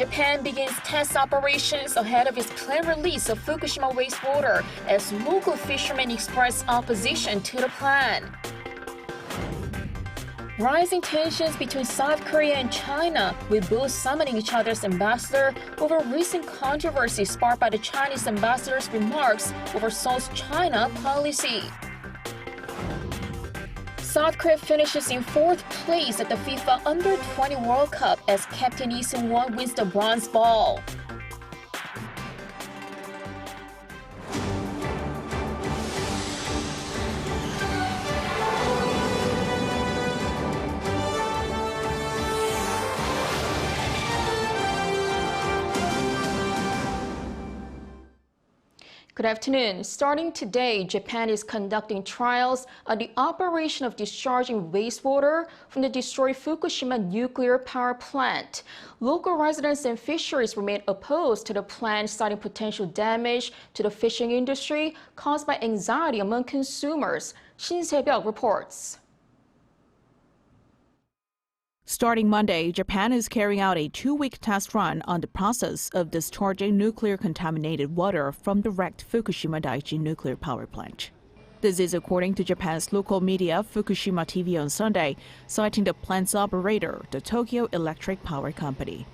Japan begins test operations ahead of its planned release of Fukushima wastewater as local fishermen express opposition to the plan. Rising tensions between South Korea and China, with both summoning each other's ambassador over recent controversy sparked by the Chinese ambassador's remarks over Seoul's China policy. South Korea finishes in 4th place at the FIFA U-20 World Cup as captain Lee Seung-won wins the bronze ball. Good afternoon. Starting today, Japan is conducting trials on the operation of discharging wastewater from the destroyed Fukushima nuclear power plant. Local residents and fisheries remain opposed to the plan, citing potential damage to the fishing industry caused by anxiety among consumers. Shin Se-byuk reports. Starting Monday, Japan is carrying out a 2-week test run on the process of discharging nuclear contaminated water from the wrecked Fukushima Daiichi nuclear power plant. This is according to Japan's local media Fukushima TV on Sunday, citing the plant's operator, the Tokyo Electric Power Company.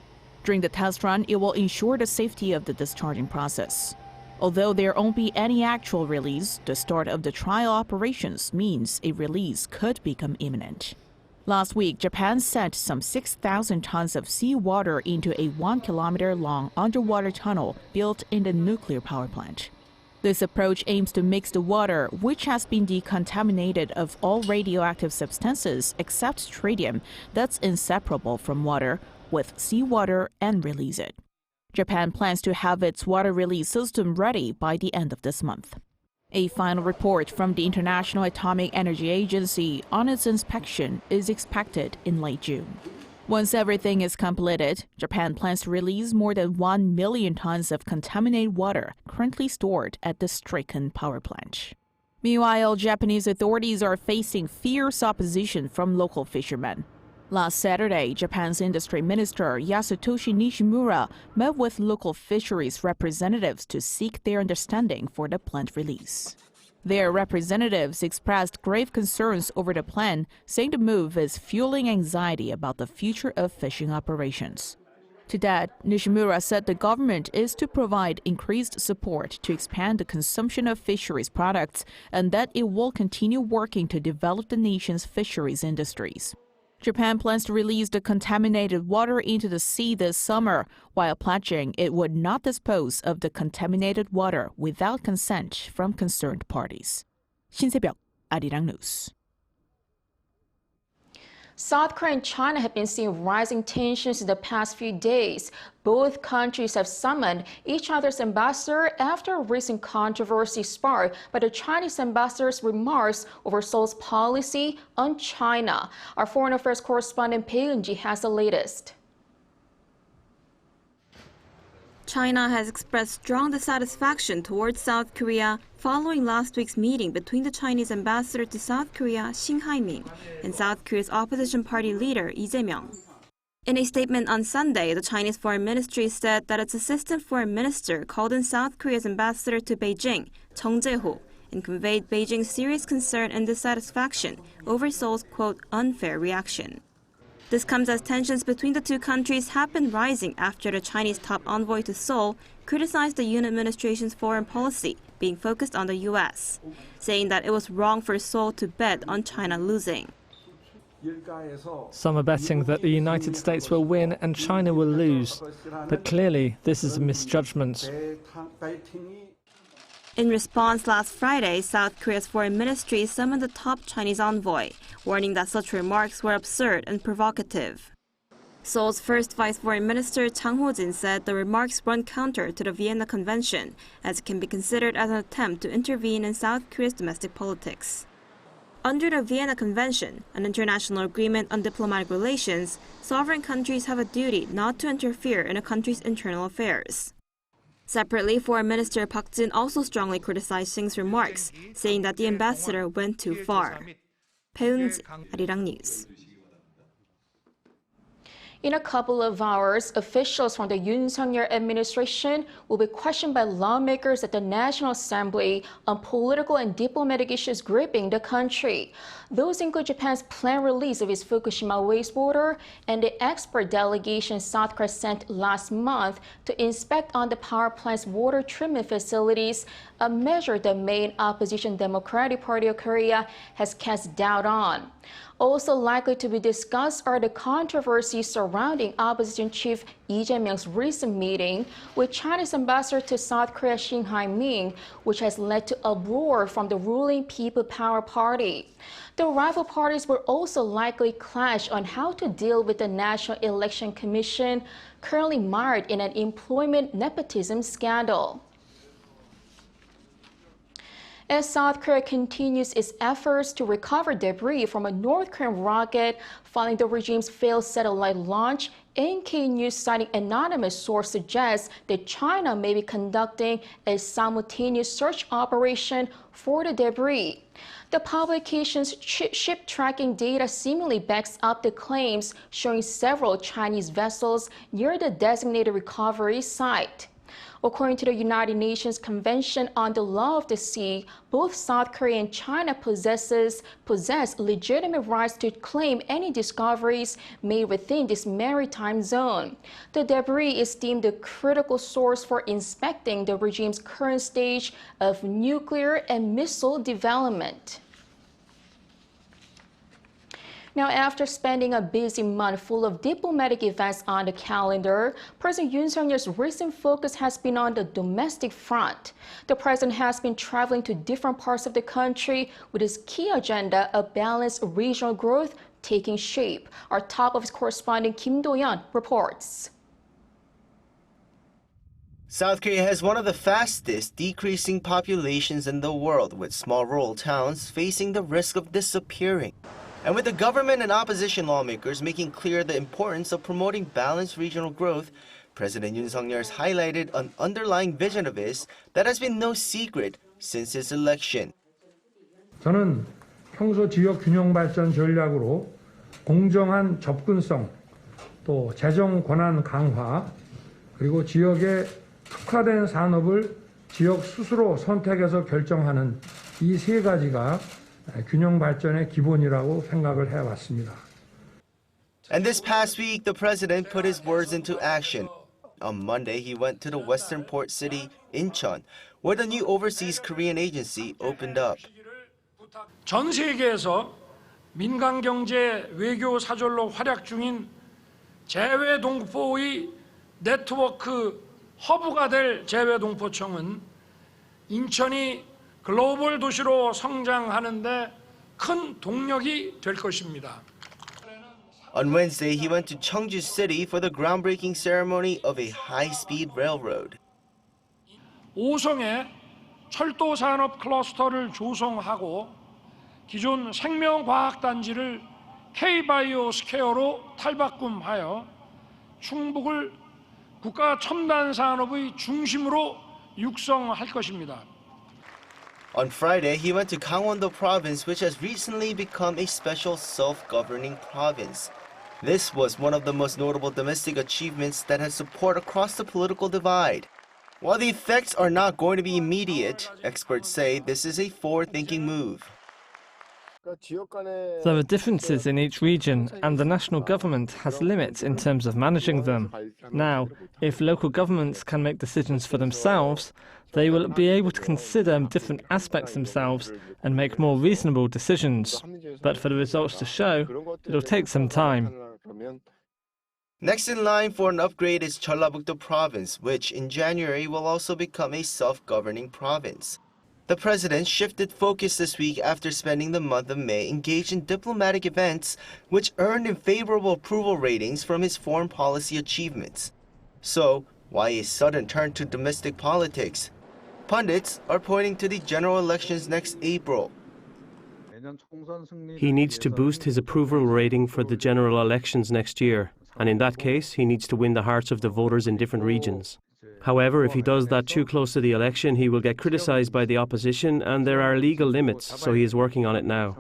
During the test run, it will ensure the safety of the discharging process. Although there won't be any actual release, the start of the trial operations means a release could become imminent. Last week, Japan sent some 6,000 tons of seawater into a 1-kilometer-long underwater tunnel built in the nuclear power plant. This approach aims to mix the water, which has been decontaminated of all radioactive substances except tritium that's inseparable from water, with seawater and release it. Japan plans to have its water release system ready by the end of this month. A final report from the International Atomic Energy Agency on its inspection is expected in late June. Once everything is completed, Japan plans to release more than 1 million tons of contaminated water currently stored at the stricken power plant. Meanwhile, Japanese authorities are facing fierce opposition from local fishermen. Last Saturday, Japan's industry minister Yasutoshi Nishimura met with local fisheries representatives to seek their understanding for the plant release. Their representatives expressed grave concerns over the plan, saying the move is fueling anxiety about the future of fishing operations. To that, Nishimura said the government is to provide increased support to expand the consumption of fisheries products and that it will continue working to develop the nation's fisheries industries. Japan plans to release the contaminated water into the sea this summer, while pledging it would not dispose of the contaminated water without consent from concerned parties. Shin Se-byuk, Arirang News. South Korea and China have been seeing rising tensions in the past few days. Both countries have summoned each other's ambassador after a recent controversy sparked by the Chinese ambassador's remarks over Seoul's policy on China. Our foreign affairs correspondent Bae Eun-ji has the latest. China has expressed strong dissatisfaction towards South Korea following last week's meeting between the Chinese ambassador to South Korea, Shin Hai-min, and South Korea's opposition party leader, Lee Jae-myung. In a statement on Sunday, the Chinese Foreign Ministry said that its assistant foreign minister called in South Korea's ambassador to Beijing, Chung Jae-ho, and conveyed Beijing's serious concern and dissatisfaction over Seoul's, quote, unfair reaction. This comes as tensions between the two countries have been rising after the Chinese top envoy to Seoul criticized the Yoon administration's foreign policy being focused on the U.S., saying that it was wrong for Seoul to bet on China losing. Some are betting that the United States will win and China will lose, but clearly this is a misjudgment. In response, last Friday, South Korea's foreign ministry summoned the top Chinese envoy, warning that such remarks were absurd and provocative. Seoul's first vice foreign minister, Chang Ho-jin, said the remarks run counter to the Vienna Convention, as it can be considered as an attempt to intervene in South Korea's domestic politics. Under the Vienna Convention, an international agreement on diplomatic relations, sovereign countries have a duty not to interfere in a country's internal affairs. Separately, Foreign Minister Park Jin also strongly criticized Shin's remarks, saying that the ambassador went too far. Bae Eun-ji, Arirang News. In a couple of hours, officials from the Yoon Seung-won administration will be questioned by lawmakers at the National Assembly on political and diplomatic issues gripping the country. Those include Japan's planned release of its Fukushima wastewater and the expert delegation South Korea sent last month to inspect on the power plant's water treatment facilities, a measure the main opposition Democratic Party of Korea has cast doubt on. Also likely to be discussed are the controversies surrounding opposition chief Lee Jae-myung's recent meeting with China's ambassador to South Korea Shin Hai-ming, which has led to uproar from the ruling People Power Party. The rival parties will also likely clash on how to deal with the National Election Commission, currently mired in an employment nepotism scandal. As South Korea continues its efforts to recover debris from a North Korean rocket following the regime's failed satellite launch, NK News citing anonymous source suggests that China may be conducting a simultaneous search operation for the debris. The publication's ship tracking data seemingly backs up the claims, showing several Chinese vessels near the designated recovery site. According to the United Nations Convention on the Law of the Sea, both South Korea and China possess legitimate rights to claim any discoveries made within this maritime zone. The debris is deemed a critical source for inspecting the regime's current stage of nuclear and missile development. Now, after spending a busy month full of diplomatic events on the calendar, President Yoon Seung-yeol's recent focus has been on the domestic front. The president has been traveling to different parts of the country with his key agenda of balanced regional growth taking shape. Our top office correspondent Kim Do-yeon reports. South Korea has one of the fastest decreasing populations in the world, with small rural towns facing the risk of disappearing. And with the government and opposition lawmakers making clear the importance of promoting balanced regional growth, President Yoon Seung-yeol has highlighted an underlying vision of his that has been no secret since his election. 저는 평소 지역 균형 발전 전략으로 공정한 접근성, 또 재정 권한 강화, 그리고 지역의 특화된 산업을 지역 스스로 선택해서 결정하는 이 세 가지가 균형 발전의 기본이라고 생각을 해왔습니다. And this past week, the president put his words into action. On Monday, he went to the western port city, Incheon, where the new overseas Korean agency opened up. 전 세계에서 민간 경제 외교 사절로 활약 중인 재외동포의 네트워크 허브가 될 재외동포청은 인천이 글로벌 도시로 성장하는 데 큰 동력이 될 것입니다. On Wednesday, he went to Cheongju City for the groundbreaking ceremony of a high-speed railroad. 5성의 철도 산업 클러스터를 조성하고 기존 생명과학단지를 K바이오 스퀘어로 탈바꿈하여 충북을 국가 첨단 산업의 중심으로 육성할 것입니다. On Friday, he went to Gangwon-do province, which has recently become a special self-governing province. This was one of the most notable domestic achievements that has support across the political divide. While the effects are not going to be immediate, experts say this is a forward-thinking move. There are differences in each region, and the national government has limits in terms of managing them. Now, if local governments can make decisions for themselves, they will be able to consider different aspects themselves and make more reasonable decisions. But for the results to show, it'll take some time. Next in line for an upgrade is Jeollabuk-do province, which in January will also become a self-governing province. The president shifted focus this week after spending the month of May engaged in diplomatic events which earned him favorable approval ratings from his foreign policy achievements. So, why a sudden turn to domestic politics? Pundits are pointing to the general elections next April. He needs to boost his approval rating for the general elections next year, and in that case, he needs to win the hearts of the voters in different regions. However, if he does that too close to the election, he will get criticized by the opposition, and there are legal limits, so he is working on it now.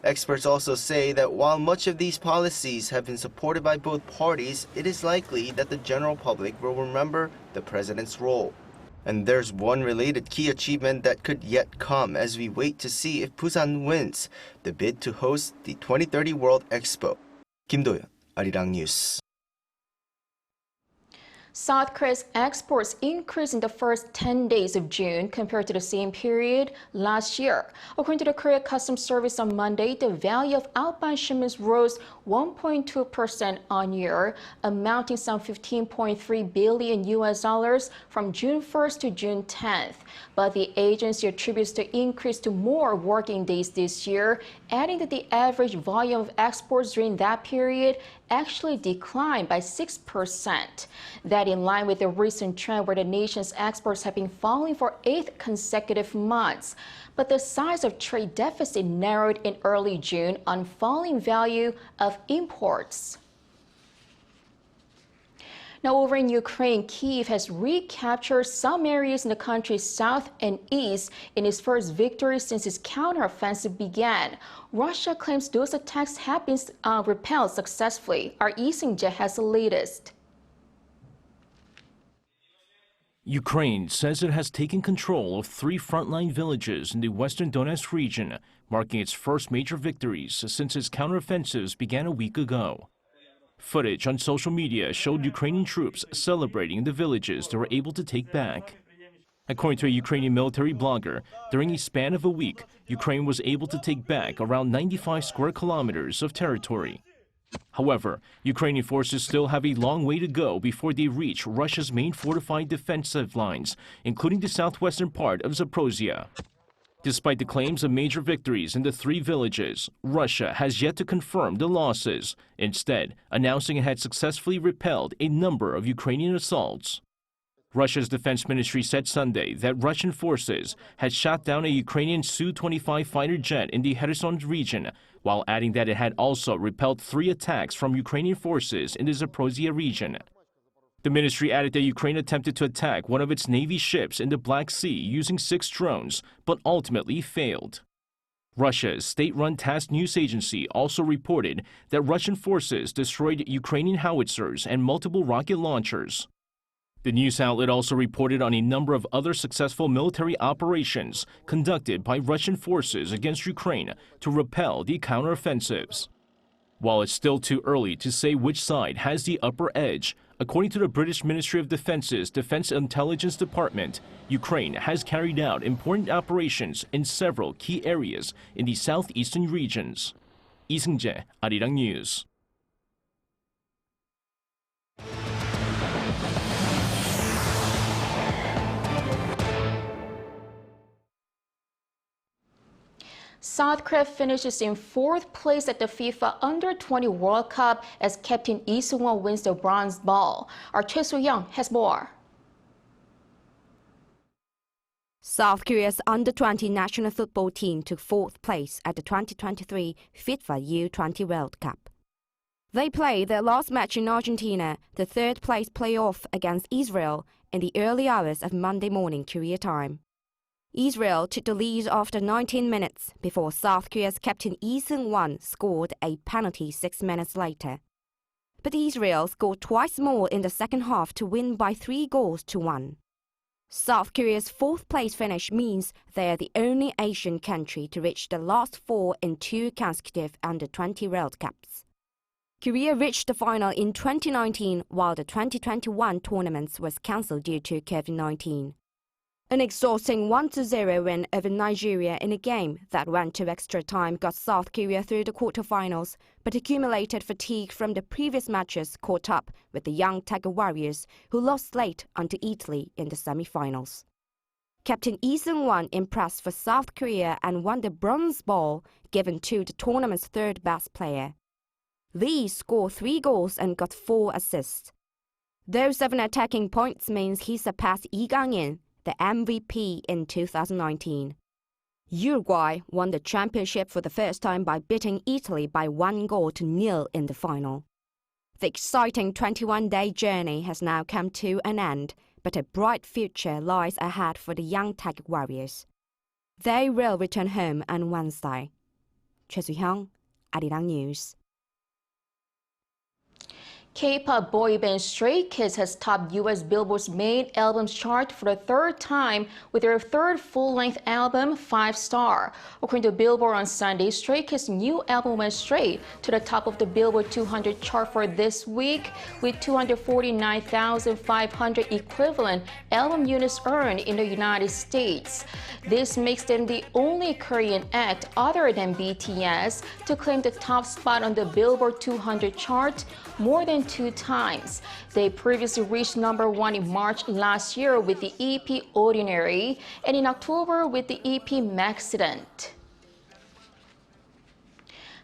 Experts also say that while much of these policies have been supported by both parties, it is likely that the general public will remember the president's role. And there's one related key achievement that could yet come as we wait to see if Busan wins the bid to host the 2030 World Expo. Kim Do-yeon, Arirang News. South Korea's exports increased in the first 10 days of June compared to the same period last year. According to the Korea Customs Service on Monday, the value of outbound shipments rose 1.2% on year, amounting some $15.3 billion from June 1st to June 10th. But the agency attributes the increase to more working days this year, adding that the average volume of exports during that period actually declined by 6%. That in line with the recent trend where the nation's exports have been falling for 8 consecutive months. But the size of trade deficit narrowed in early June on falling value of imports. Now, over in Ukraine, Kyiv has recaptured some areas in the country's south and east in its first victory since its counteroffensive began. Russia claims those attacks have been repelled successfully. Our Lee Seung-won has the latest. Ukraine says it has taken control of 3 frontline villages in the western Donetsk region, marking its first major victories since its counteroffensives began a week ago. Footage on social media showed Ukrainian troops celebrating the villages they were able to take back. According to a Ukrainian military blogger, during a span of a week, Ukraine was able to take back around 95 square kilometers of territory. However, Ukrainian forces still have a long way to go before they reach Russia's main fortified defensive lines, including the southwestern part of Zaporozhye. Despite the claims of major victories in the 3 villages, Russia has yet to confirm the losses, instead announcing it had successfully repelled a number of Ukrainian assaults. Russia's defense ministry said Sunday that Russian forces had shot down a Ukrainian Su-25 fighter jet in the Kherson region, while adding that it had also repelled 3 attacks from Ukrainian forces in the Zaporozhye region. The ministry added that Ukraine attempted to attack one of its Navy ships in the Black Sea using 6 drones, but ultimately failed. Russia's state-run TASS news agency also reported that Russian forces destroyed Ukrainian howitzers and multiple rocket launchers. The news outlet also reported on a number of other successful military operations conducted by Russian forces against Ukraine to repel the counteroffensives. While it's still too early to say which side has the upper edge, according to the British Ministry of Defence's Defense Intelligence Department, Ukraine has carried out important operations in several key areas in the southeastern regions. Lee Seung-won, Arirang News. South Korea finishes in 4th place at the FIFA Under-20 World Cup as captain Lee Seung-won wins the bronze ball. Our Choi Soo-young has more. South Korea's Under-20 national football team took 4th place at the 2023 FIFA U-20 World Cup. They played their last match in Argentina, the 3rd-place playoff against Israel, in the early hours of Monday morning Korea time. Israel took the lead after 19 minutes before South Korea's captain Lee Seung-won scored a penalty 6 minutes later. But Israel scored twice more in the second half to win by 3-1. South Korea's 4th place finish means they are the only Asian country to reach the last 4 in 2 consecutive Under-20 World Cups. Korea reached the final in 2019 while the 2021 tournament was cancelled due to COVID-19. An exhausting 1-0 win over Nigeria in a game that went to extra time got South Korea through the quarterfinals, but accumulated fatigue from the previous matches caught up with the young Tiger Warriors, who lost late to Italy in the semi-finals. Captain Lee Seung-won impressed for South Korea and won the bronze ball, given to the tournament's 3rd best player. Lee scored 3 goals and got 4 assists. Those 7 attacking points means he surpassed Lee Gang-in, the MVP in 2019. Uruguay won the championship for the first time by beating Italy by 1-0 in the final. The exciting 21-day journey has now come to an end, but a bright future lies ahead for the young Tiger Warriors. They will return home on Wednesday. 최수형, Arirang News. K-pop boy band Stray Kids has topped U.S. Billboard's main albums chart for the third time with their third full-length album, 5 Star. According to Billboard on Sunday, Stray Kids' new album went straight to the top of the Billboard 200 chart for this week, with 249,500 equivalent album units earned in the United States. This makes them the only Korean act other than BTS to claim the top spot on the Billboard 200 chart more than 2 times. They previously reached #1 in March last year with the EP Ordinary and in October with the EP Maxident.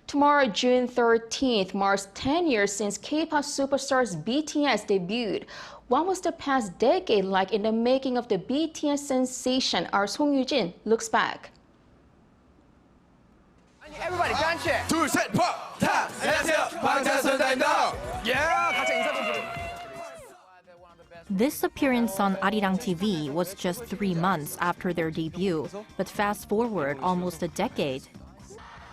Tomorrow, June 13th, marks 10 years since K-pop superstars BTS debuted. What was the past decade like in the making of the BTS sensation? Our Song Yu-jin looks back. Everybody, 단체. 둘, 셋, 팍! 다! 안녕하세요. 방탄소년단입니다. 각자 인사 좀 드려요. This appearance on Arirang TV was just 3 months after their debut, but fast forward almost a decade.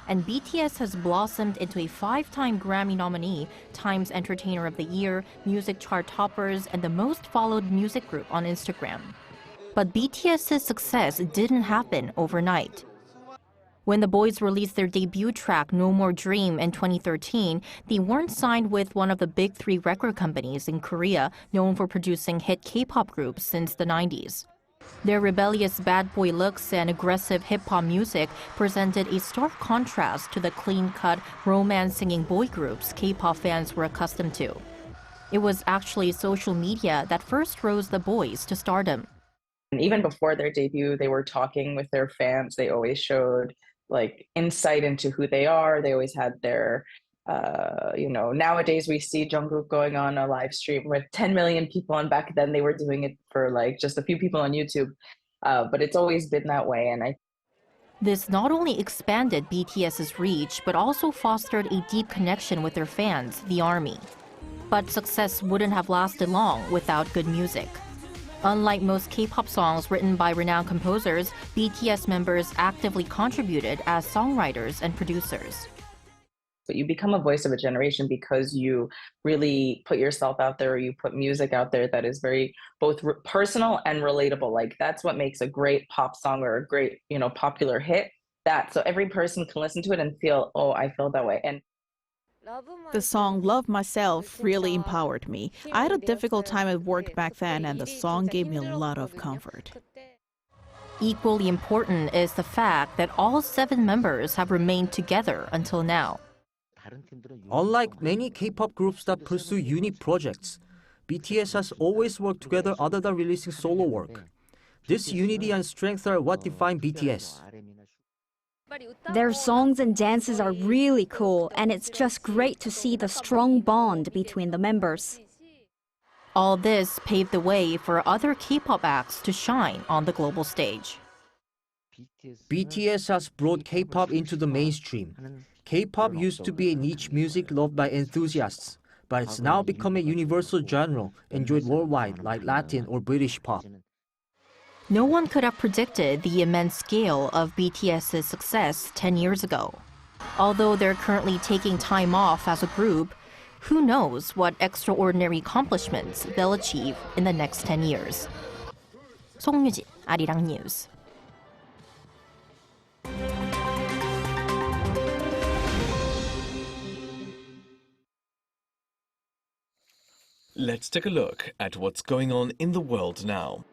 And BTS has blossomed into a 5-time Grammy nominee, Times Entertainer of the Year, music chart toppers, and the most followed music group on Instagram. But BTS's success didn't happen overnight. When the boys released their debut track, No More Dream, in 2013, they weren't signed with one of the big 3 record companies in Korea, known for producing hit K-pop groups since the 90s. Their rebellious bad boy looks and aggressive hip-hop music presented a stark contrast to the clean-cut, romance-singing boy groups K-pop fans were accustomed to. It was actually social media that first rose the boys to stardom. And even before their debut, they were talking with their fans. They always showed insight into who they are. They always had their, nowadays we see Jungkook going on a live stream with 10 million people, and back then they were doing it for just a few people on YouTube. But it's always been that way. And This not only expanded BTS's reach, but also fostered a deep connection with their fans, the ARMY. But success wouldn't have lasted long without good music. Unlike most K-pop songs written by renowned composers, BTS members actively contributed as songwriters and producers. But you become a voice of a generation because you really put yourself out there, or you put music out there that is very both personal and relatable. That's what makes a great pop song or a great, popular hit. So every person can listen to it and feel, oh, I feel that way. And the song Love Myself really empowered me. I had a difficult time at work back then, and the song gave me a lot of comfort. Equally important is the fact that all 7 members have remained together until now. Unlike many K-pop groups that pursue unique projects, BTS has always worked together other than releasing solo work. This unity and strength are what define BTS. Their songs and dances are really cool, and it's just great to see the strong bond between the members. All this paved the way for other K-pop acts to shine on the global stage. BTS has brought K-pop into the mainstream. K-pop used to be a niche music loved by enthusiasts, but it's now become a universal genre enjoyed worldwide like Latin or British pop. No one could have predicted the immense scale of BTS's success 10 years ago. Although they're currently taking time off as a group, who knows what extraordinary accomplishments they'll achieve in the next 10 years. 송유진, Arirang News. Let's take a look at what's going on in the world now.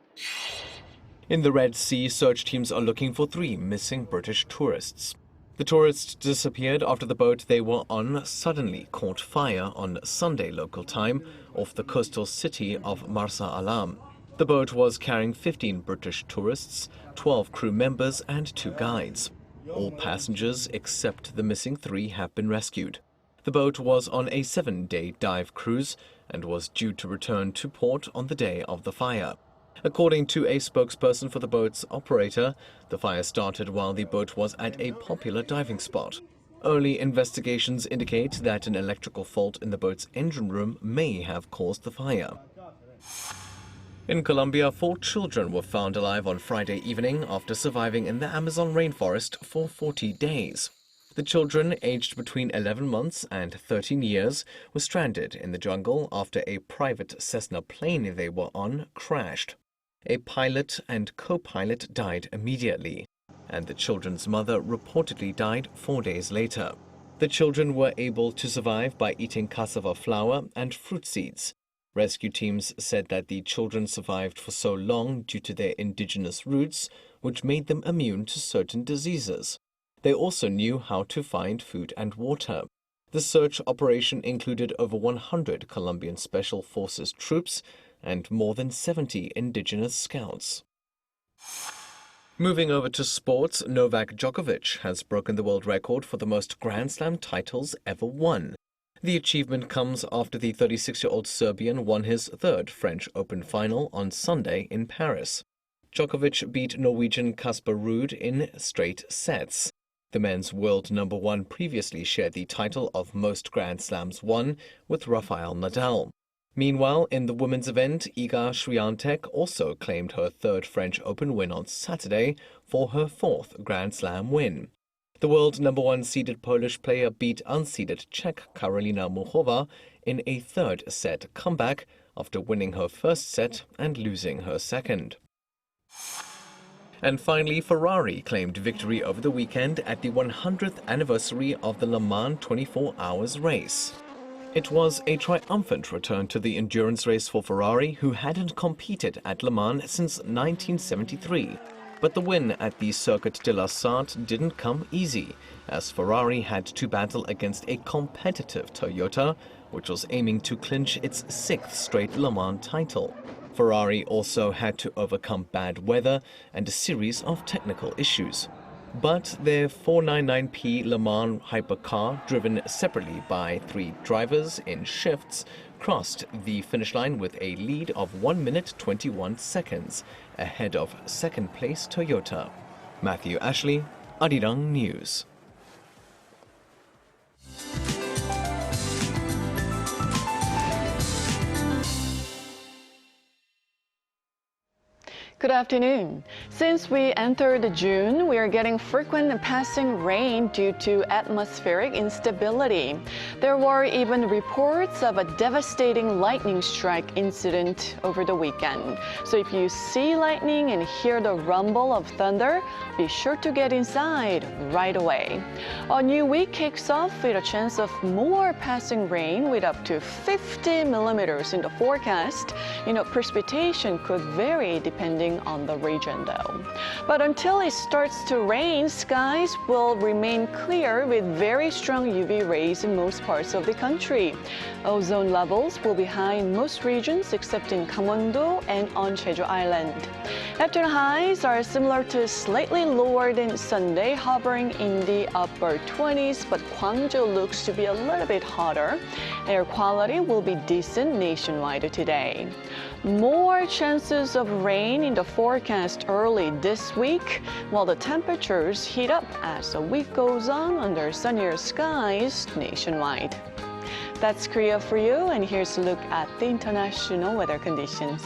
In the Red Sea, search teams are looking for 3 missing British tourists. The tourists disappeared after the boat they were on suddenly caught fire on Sunday local time off the coastal city of Marsa Alam. The boat was carrying 15 British tourists, 12 crew members and 2 guides. All passengers except the missing 3 have been rescued. The boat was on a 7-day dive cruise and was due to return to port on the day of the fire. According to a spokesperson for the boat's operator, the fire started while the boat was at a popular diving spot. Early investigations indicate that an electrical fault in the boat's engine room may have caused the fire. In Colombia, 4 children were found alive on Friday evening after surviving in the Amazon rainforest for 40 days. The children, aged between 11 months and 13 years, were stranded in the jungle after a private Cessna plane they were on crashed. A pilot and co-pilot died immediately, and the children's mother reportedly died 4 days later. The children were able to survive by eating cassava flour and fruit seeds. Rescue teams said that the children survived for so long due to their indigenous roots, which made them immune to certain diseases. They also knew how to find food and water. The search operation included over 100 Colombian Special Forces troops and more than 70 indigenous scouts. Moving over to sports, Novak Djokovic has broken the world record for the most Grand Slam titles ever won. The achievement comes after the 36-year-old Serbian won his third French Open final on Sunday in Paris. Djokovic beat Norwegian Casper Ruud in straight sets. The men's world number one previously shared the title of most Grand Slams won with Rafael Nadal. Meanwhile, in the women's event, Iga Swiatek also claimed her third French Open win on Saturday for her fourth Grand Slam win. The world number one seeded Polish player beat unseeded Czech Karolina Muchova in a third set comeback after winning her first set and losing her second. And finally, Ferrari claimed victory over the weekend at the 100th anniversary of the Le Mans 24 Hours race. It was a triumphant return to the endurance race for Ferrari, who hadn't competed at Le Mans since 1973. But the win at the Circuit de la Sarthe didn't come easy, as Ferrari had to battle against a competitive Toyota, which was aiming to clinch its sixth straight Le Mans title. Ferrari also had to overcome bad weather and a series of technical issues. But their 499P Le Mans hypercar, driven separately by 3 drivers in shifts, crossed the finish line with a lead of 1 minute 21 seconds, ahead of second-place Toyota. Matthew Ashley, Arirang News. Good afternoon. Since we entered June, we are getting frequent passing rain due to atmospheric instability. There were even reports of a devastating lightning strike incident over the weekend. So if you see lightning and hear the rumble of thunder, be sure to get inside right away. A new week kicks off with a chance of more passing rain with up to 50 millimeters in the forecast. Precipitation could vary depending on the region though. But until it starts to rain, skies will remain clear with very strong UV rays in most parts of the country. Ozone levels will be high in most regions except in Gangwon-do and on Jeju Island. Afternoon highs are similar to slightly lower than Sunday, hovering in the upper 20s, but Gwangju looks to be a little bit hotter. Air quality will be decent nationwide today. More chances of rain in the forecast early this week, while the temperatures heat up as the week goes on under sunnier skies nationwide. That's Korea for you, and here's a look at the international weather conditions.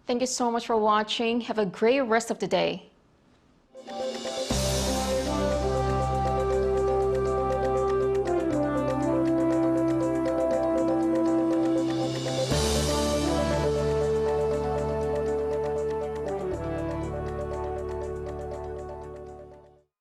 Thank you so much for watching. Have a great rest of the day.